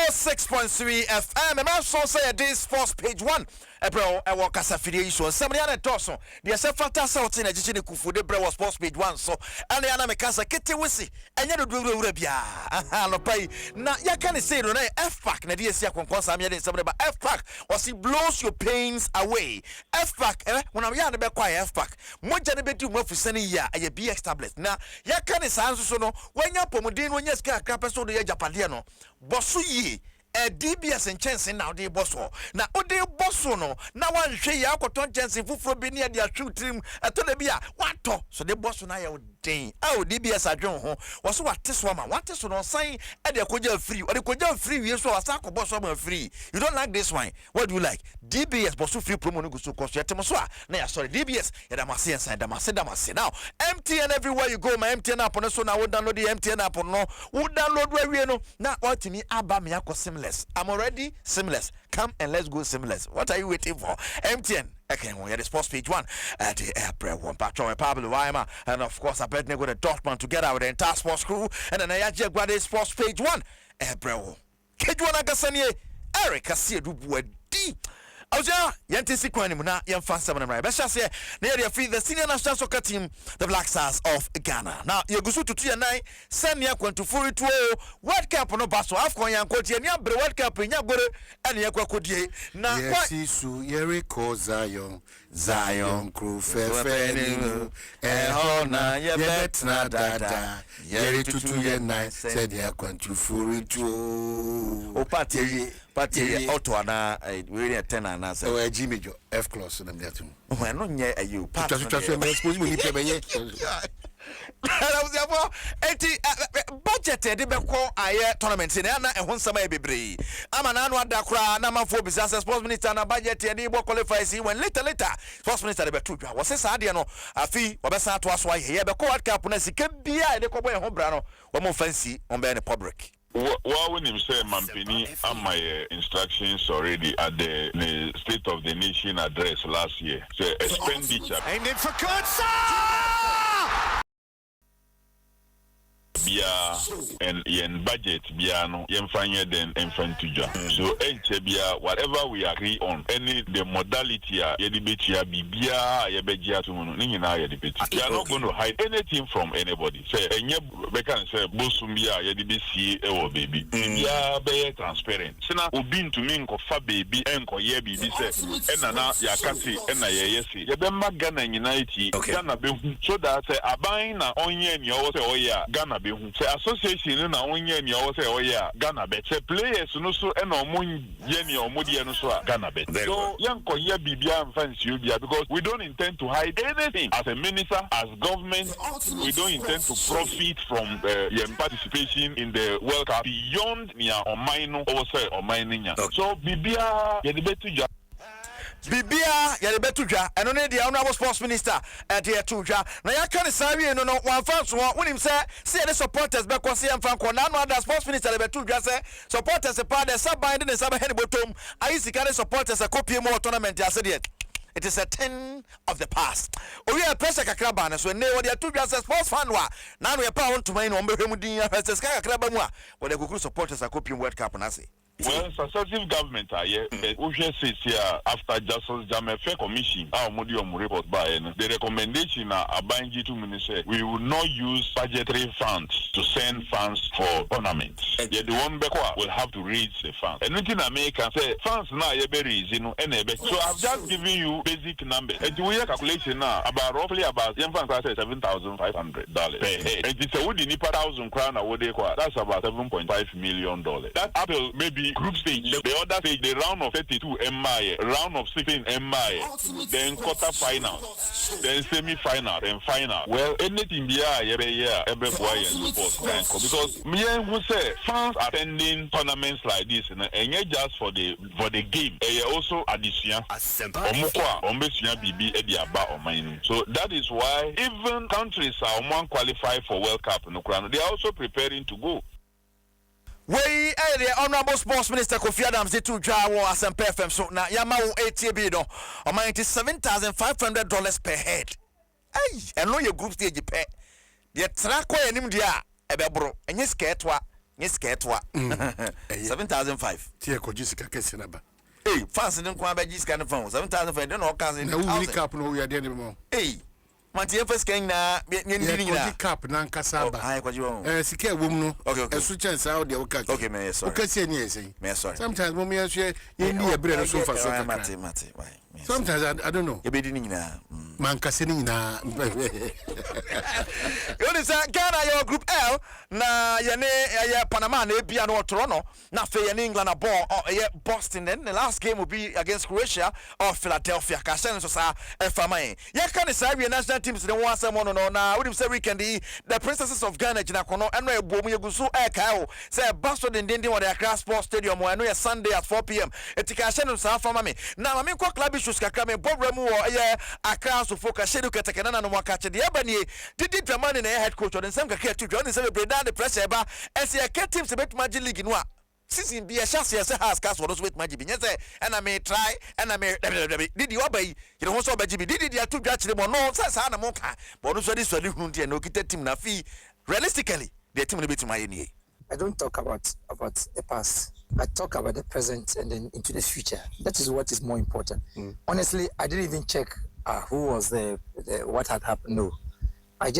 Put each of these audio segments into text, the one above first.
106.3 FM. And also say this first page one. Bro, I work as affiliation. Somebody on a torso. The Sefata South in a Jini Kufu, the Bro was post page one. So, and the Anamekasa Kitty Wisi, and you do Rebia. Aha, pay. Now, you can't say, no, F pack, Nadia Siakon, I'm yelling somebody about F pack, was he blows your pains away. F pack, when I'm young, about quiet F pack. Much and a bit too much for sending ya, a be established. Now, you can't say, so no, when you're Pomodin, when you're scared, so the Japadiano, Bossu ye. DBS and Chanson now de bosso. Now, Ode bosso no. Now one share Yakoton Chanson for be near their true team at Tolebia. What to? So the boss on I day. Oh, DBS I don't know. Was what this woman. What is on saying? And the Koja free. Or the Koja free. Yes, so a sack of boss free. You don't like this one. What do you like? DBS boss free promo no go so cost Yatamoswa. Now, sorry, DBS. And I'm a say inside Damasi. Now, MTN everywhere you go. My MTN app on us. So now would download the MTN app on no. Would download where we know. Now, what to me? Abamiako seamless. I'm already seamless. Come and let's go seamless. What are you waiting for? MTN. Okay, we had the sports page one at the April 1 Patron Pablo Weimar, and of course, I bet they go to Dortmund together with the entire sports crew. And then I had the sports page one. April Kegyiwa Nagasanye, Eric Asiedu Boadi. Oja, Yantisi Kwanimuna, Yan Fan right. Best say, near the senior national soccer team, the Black Stars of Ghana. Now, you go to 2 and 9, send ya to 42 World Cup no basso, Afcon Yan Cotia, and Yabra World Cup in Yabura, and Yakodi. Now, yes, Isu, Yeriko Zion, crew, fair, and Hona, Yabetna Dada, Yeri to 2 and 9, said Yakon to 42. O Patti. But Otwana, really a tenor and answer. Oh, Jimmy F class and there too. When no near you, Patrick, budgeted the call I tournaments in Anna and one summer baby. I'm an annual Dakra, number 4 business sports minister and a budget and he will qualify when later. Sports minister Betuja was a Sadiano, a fee, or Bessa to us why here the court capunesi can be the Coboy Hombrano, or more fancy on Benny public. Well, when you say Mampini, and my instructions already at the State of the Nation address last year. So expenditure. Aimed it for Kurtza! And yen budget biano yen fanya then infantija. So enchebia whatever we agree on any the modality yedibetia bibia yebejia to nina yedibeti. We are not going to hide anything from anybody. Say enye bekan say bosumbia yedibesi ewo baby. Ya be transparent. Sina ubin to me nko fa baby enko ye bibi say enana yakasi ena yeyesi. Yebemma Ghana nyinaiti Ghana behu so that say aban na onye ni owo say oya Ghana behu. Say association na onye ni owo say oya Ghana bet. Say players no so ena omo ye ni omo die no so Ghana bet. So yanko ye bibia fancy ubia because we don't intend to hide anything. As a minister, as government, we don't intend to profit from your participation in the World Cup beyond nia omaino or say omainia. So bibia ye debetuja Bibia Yalebetuja, and only the honorable sports minister at the Tuja. Now, I can't say, no, one fans when him say the supporters back on CM Franco. Now, the sports minister Betuja say supporters a part of sub binding and sub head bottom. I used to carry supporters a copy more tournament. I said it. It is a 10 of the past. We are pressure Kakrabana, so they were the two just sports fan. Now we are proud to main on Behemudia versus Kakrabamua, where the Google supporters are copying World Cup and I say. Well, successive government are here. We say here after Justice Jamefe Commission, our Modium report by the recommendation Abanji to minister, we will not use budgetary funds to send funds for tournaments. Yet the one Bekwa will have to raise the funds. And nothing America say funds now so I've just given you basic numbers. And we have calculation now about roughly about $7,500 per head. And it's a woody nipa 1,000 crown away. That's about $7.5 million. That Apple maybe group stage, the other stage, the round of 32 MI, round of 16 MI, then quarter final, then semi final, and final. Well, anything every boy and sports because me who say fans attending tournaments like this and just for the game. Also addition. So that is why even countries are qualified for World Cup in Ukraine. They are also preparing to go. We the honorable sports minister Kofi Adams did to Jawa as FM so now Yamawu ATB no or $97,500 per head. Hey, and know your group stage pay. The track way and dia ebebro and yes ketwa Yes, Ketwa 7,005. Tia Kojisika Kessinaba. Hey, fans didn't come back. This kind of phone 7,005. Don't know, cousin. Who cap no, we are dead anymore. Hey, Mantia first came now. Cap Nankasaba. I got you. Sika woman. Okay. A switch and sound the okay. Okay, man. Sorry. Okay, say yes. Sorry. Sometimes when we are share, you need a bread or so for Mate. Sometimes I don't know. You're beginning now. Mancasini na. You say Ghana your group L na yene Panama na Ebia no Toronto na fe in England a ball or Boston then the last game will be against Croatia or Philadelphia. Kashen so sa FMA. Ya kan say we national teams the one some no na we say weekend the Princesses of Ghana jina kono eno ebomu yegusu e kai o say Boston den wa the Accra Sports Stadium no Sunday at 4 p.m. Etika Kashen so afama me na me kwa club issues kakra me bobremu o Accra so focus Asiedu ketekena na no wakache de ebanie didi dramani na head coach on nsem kakra tu dwan nsem be down the pressure ba ese e team se bet magic league no a season be a chance yes has cast for those with magic bin say and I may try and I may didi obai you know so obaji bi didi dia tu dwa kire mo no say na mo ka but no so this so hu ntia no kita team na fi realistically the team no bet my nie. I don't talk about the past. I talk about the present and then into the future. That is what is more important. Honestly, I didn't even check who was the what had happened. No, I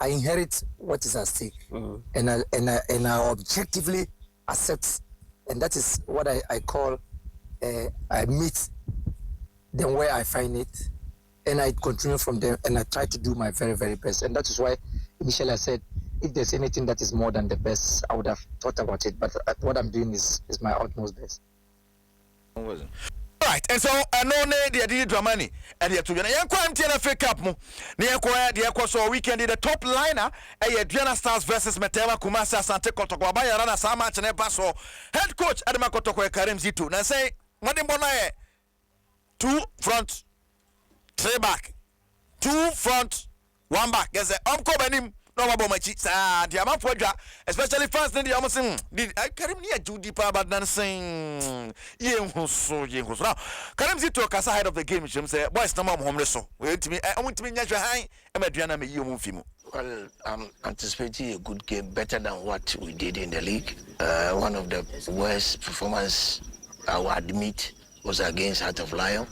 inherit what is at stake, and I objectively accept, and that is what I call I meet them where I find it, and I continue from there, and I try to do my very, very best, and that is why initially I said, if there's anything that is more than the best, I would have thought about it. But what I'm doing is my utmost best. Right, and so I know they did Dramani and they took a quarantine FA Cup. Near the so weekend the top liner, Adriana Stars versus Metema Kumasa Sante Kotoko Rana Sama and Paso. Head coach Adama Kotoko Karim Zitu. Now say, Madam Bonae, 2 front, 3 back, 2 front, 1 back. There's a Uncle Benim. No about my cheeks, especially fans in the Amazon. Did I carry me a Judy Paba dancing? Now, Karim Zito Casa ahead of the game. She said, boys, no more homeless. So, wait to me. I want to be natural high. I'm Adriana, me, you move him. Well, I'm anticipating a good game, better than what we did in the league. One of the worst performance I will admit was against Heart of Lion.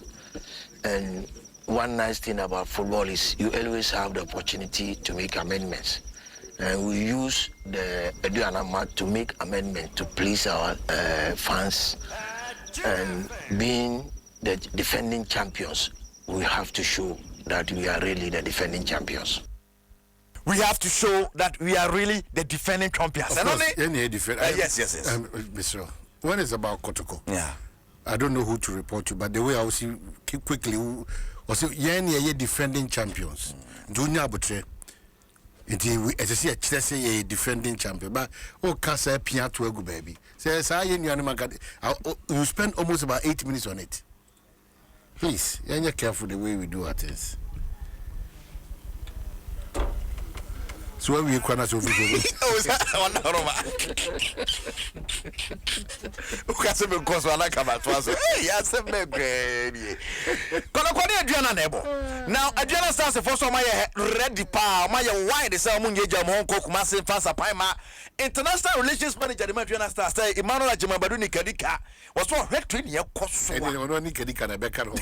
And one nice thing about football is you always have the opportunity to make amendments. And we use the Eduanama to make amendments to please our fans. And being the defending champions, we have to show that we are really the defending champions. We have to show that we are really the defending champions. Of course, yes. Mr. When it's about Kotoko, yeah, I don't know who to report to, but the way I will see quickly, also, ye defending champions. Junior Butre. As I say, a defending champion. But Casa Pia to a good baby. Says I you spend almost about 8 minutes on it. Please, you're careful the way we do our things. So when we corner so oh, is that one Ukase me koso alaka matwaso. Hey, ya se me great. Kono Adriana nebo. Now Adriana Stars for so my ready pa, my wide say omunyeja mo honko Kumasi Fansa Paima. International Relations Manager the Adriana Stars say Emmanuel Ajimabadu ni Kadika. Was for head train ye koso. No ni Kadika na beka ho.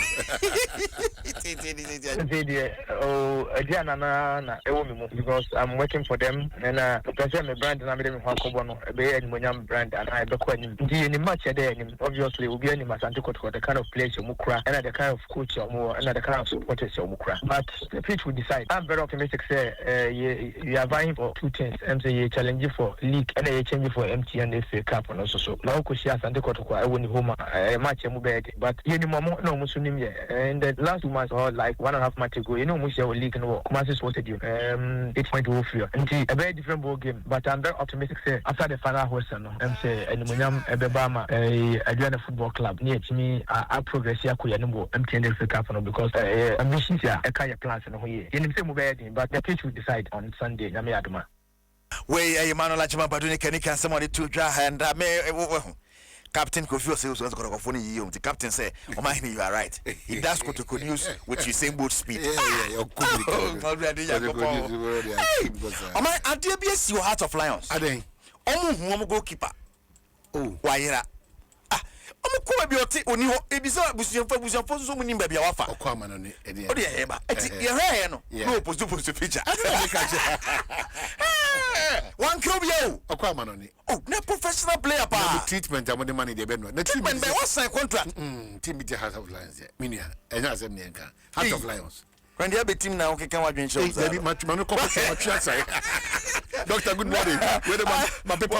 Adriana na ewo mi mo because I'm working for them and person me brand na me dem ho akobo no be any monyam brand and I be ko any the match there obviously will be any Asante Kotoko the kind of players you mukra and the kind of coach you and the kind of supporters you mukra but the pitch will decide. I'm very optimistic say you are vying for 2 things and say you challenge for league and you change for MTN FA Cup and also so now ko share Asante Kotoko I won home match mu be but you no musunim ye and the last 2 months or like 1.5 months ago you know mu share league no Kumasi Sports Stadium 8.0 and a very different ball game but I'm very optimistic say after the final whistle no I'm say Animonyam Ebebama Adriana Football Club near to me I progress here ko yanimbo MTN FA Cup no because ambitions here e kind of plans no here you say mu be but the pitch will decide on Sunday nyame adoma we Emmanuel Ajimabadu ni Kanika somebody to draw and me Captain Kofi was going to go for you. The captain said, "Oh my, you are right. He does go to news with Usain Bolt speed." Hey, oh my, Adiabia, your Heart of Lions. Ade. Omu goalkeeper. Oh, why? Omu bi oti oni ho ebisa busuafo so mu nimba bia wafa okwama no ne ede odi eheba eti ye hwe no no post picture one kill bia okwama no ne oh na professional player pa the treatment amode money dey be no na treatment be what sign contract team be the Heart of Lions there minia enya asem ne nka Heart of Lions when they be team now keke wadwen show say be match no come say Doctor, good morning. Where my people?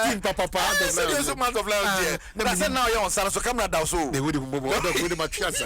Team Papa. There's a month of Lions there. I said now you're on Sana, so come down so. They would have my chance.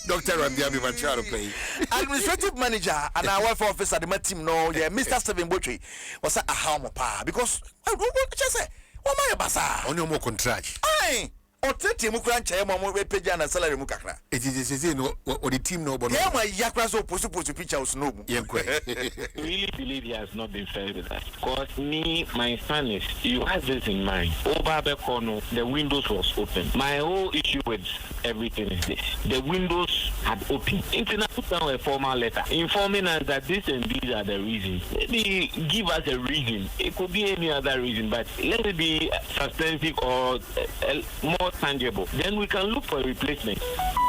Doctor, and the other child play. Administrative manager and our welfare officer, the team, no, yeah, Mr. Stephen Botry was a harm pa because what just say, what my basa? On your more contract. Aye. O tete mu kran chae mo we page na salary mu kakra. It is say no or the team no but yeah my yakra so post picture us no. Really believe he has not been fair with us. Because me, my son is you have this in mind. Over the corner, the windows was open. My whole issue with everything is this. The windows had opened. Internet put down a formal letter informing us that this and these are the reasons. Maybe give us a reason. It could be any other reason, but let it be substantive or more tangible. Then we can look for a replacement.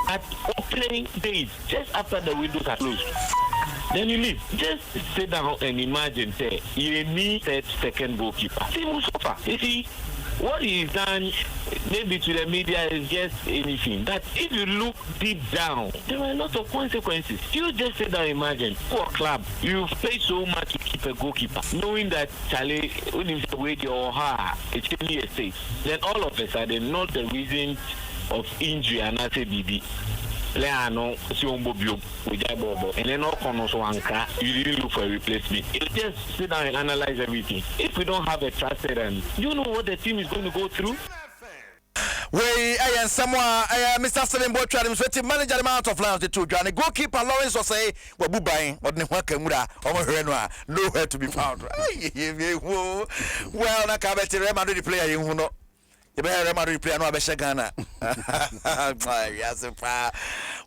At opening days, just after the windows are closed, then you leave. Just sit down and imagine, say, you need that second goalkeeper. See who suffer. You see, what he's done, maybe to the media, is just anything. That if you look deep down, there are a lot of consequences. You just sit down and imagine, poor club, you've paid so much to keep a goalkeeper, knowing that Charlie, when you wait your heart, it's only a state. Then all of a sudden, not the reason of injury and I say BB. Leano, and then all corners wanka, you really look for a replacement. You just sit down and analyze everything. If we don't have a trusted and you know what the team is going to go through. And someone, Mr. Stephen Botry, administrative manager, the Heart of Lions, the two. And the goalkeeper Lawrence was say, "Well, Bubai, what the work nowhere to be found." Well, na kabeti Real Madrid player, you know. You better Real Madrid player, no Abesha Ghana.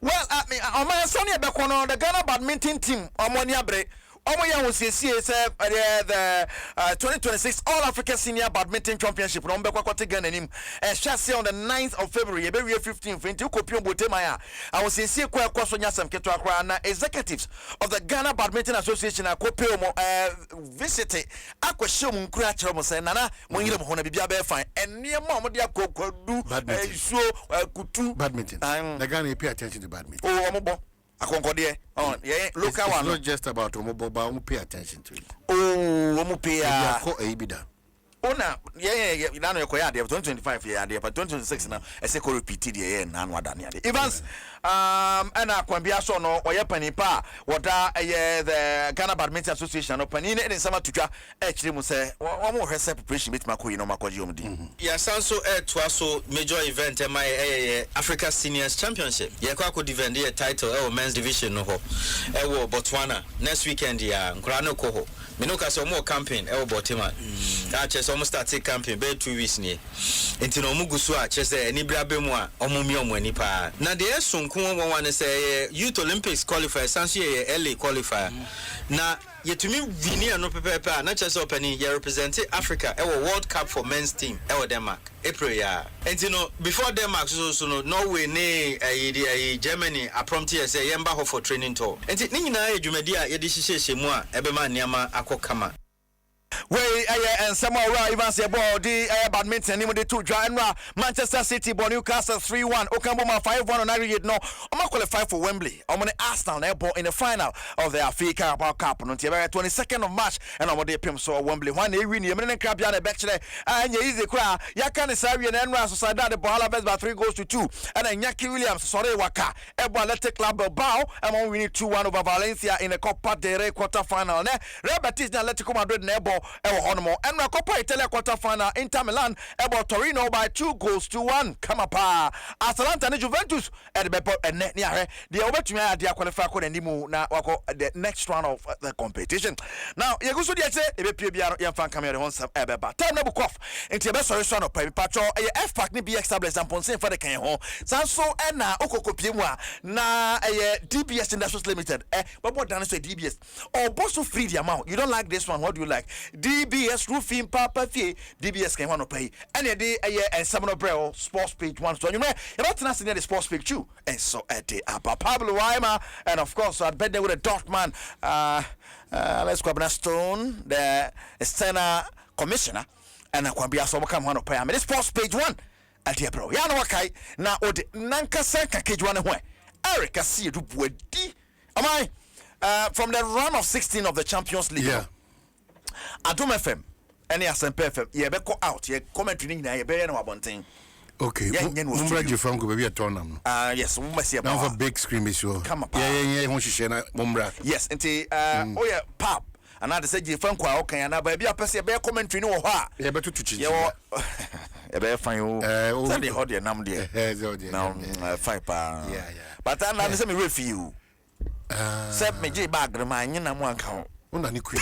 Well, I mean, on my son, the Ghana badminton team, Omoniabre. The 2026 All Africa Senior Badminton Championship on the 9th of February, 15th. I was sincere executives of the Ghana Badminton Association visited Aquashum Cratchum Nana when you want to be a fine and near Mamma badminton. The Ghana pay attention to badminton. Oh, yeah, look at not just about mobile, but pay attention to it. Oh, pay a now, yeah, you know, 2025 year, but 2026 now, I say, repeated the year, and what done. Evans, and I can be a son or Yapani Pa, what the Ghana Badminton Association open in and summer to actually must say, one more her separation with Mako, Mako. Yes, also to also major event in my Africa Seniors Championship. Yakako defend the title, men's division, no hope. Botswana next weekend, yeah, Grano Coho. Minoka so more campaign, Botima. Catches almost started campaign, bed 2 weeks near. Intino Mugusua, Chese, Nibra Bemoa, Omumium Wenipa. Now, the Esun Kumo say Youth Olympics qualifier, Sansi LA qualifier. Now, yet to me, Vinia no paper, not just opening, you represented Africa, our World Cup for men's team, our Denmark, April, yeah. And you know, before Denmark, so Norway, Germany, a prompted say Yamba for training tour. And it Nina, Jumedia, Yedisha Shemua, Ebeman Yama, Akokama. And somehow Evans the badminton the two genre Manchester City Newcastle 3-1 Okamboma 5-1 on aggregate no I'm qualified for Wembley. I'm on the Arsenal airport in the final of the FA Carabao Cup on the 22nd of March and I'm on the PM so Wembley one they win the crab ya the and you easy cry ya can Sari and Enra Sociedad the Bohala best by 3-2 and then Nyaki Williams sorry waka Ebo Athletic Club Bilbao and I'm winning 2-1 over Valencia in the Copa del Rey quarter final Real Betis and Atletico Madrid Nebo ewo hono and na Coppa Italia quarter final Inter Milan about Torino by 2-1 kama pa Atalanta and Juventus at the and ne are the obetumi ade qualify ko nanimu na wako the next round of the competition. Now you go so dey say e be pie bia no fan camera hon sam ebeba time na bukof enti e be sorry so no pa patcho e F pack ni BX tablet and ponse for the kan ho sanso e na okokopie mu a na DBS Industries Limited babo dan so DBS or boss free the amount. You don't like this one, what do you like? DBS roofing papa fee DBS can one pay any day and some of Braille sports page 1 so you know about to the sports page 2 and so at the Pablo Weimer and of course I'd bet there with a Dortmund let's go up Stone the external commissioner and I can be a so come one pay. I mean sports page 1 at the bro ya no wakai na ode nanka seka Kegyiwa ne ho Eric Asiedu Boadi am I from the round of 16 of the Champions League. Yeah. Adom FM, any SMP FM, you be go out, you commentary na you be no abonten. Okay. Mumbra Jifam go be a tournament. Yes, we must see about. Now for big screen issue. Come up. Yeah, won share na Mumbra. Yes, enti oh yeah, pap. And I say Jifam kwa okay and ba bia pese be commentary no ho a. Yeah, better to chichi. Yeah. E be fine o. Say the hold your nam there. Now fine pa. Yeah. But I say me refi you. Sep me J bag remind you na mo anka. Una ni kwi.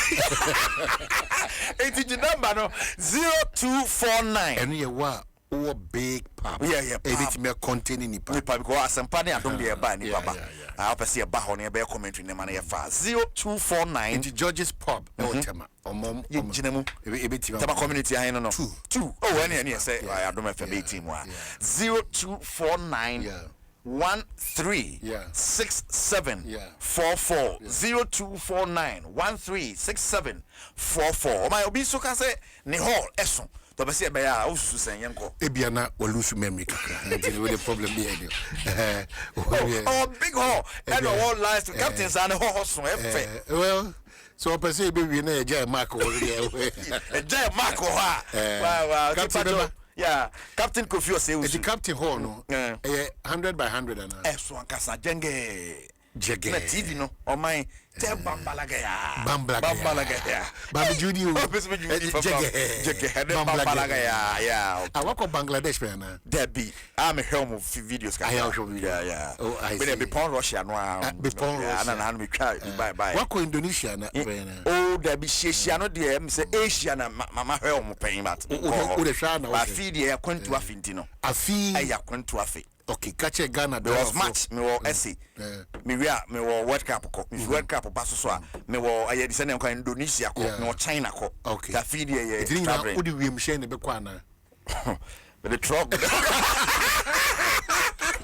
Enti the number no 0249. Enu ye wa o big pap. Yeah. E bit me containing ni pap. Nipa because asempa ne adom de ba ni baba. I hope see e ba ho ne be commentary ne ma na ye fa 0249. Enti George's pub e o tema. Omom jinemu e bit tema community ahen no. 2. Oh any say adom FM 18 wa. 0249 136744 0249136744. My obi so can say ni hall eso to be say be ya ususu sen yenko ebia na walusu memory kakra until we the problem be here. Oh big hall and all lies to captains and hall so well so person be we na eja mark over there eja mark ha wow captain. Yeah, Captain Kofi say the captain hall no 100 by 100 and so ankasa jenge na TV no o man te bambalaga ya baby Judy jege bambalaga ya awako Bangladesh pe na Debbie am helm videos ka yeah but be pon Russia no be pon Russia na me try bye wako Indonesia na oh Debbie Sheshia no de am say Asia na mama helm pen but o de hwa na wa feed ya kwantu afinti no afi ya kwantu afi. Okay, catch a Ghana. There was match. Me wo essay. Me wo World Cup ko. Me World Cup pass so a. Me wo aye descend ko Indonesia ko. Me wo China ko. Okay. That feed ye. It didn't know who the we machine be kwa na. But the truck.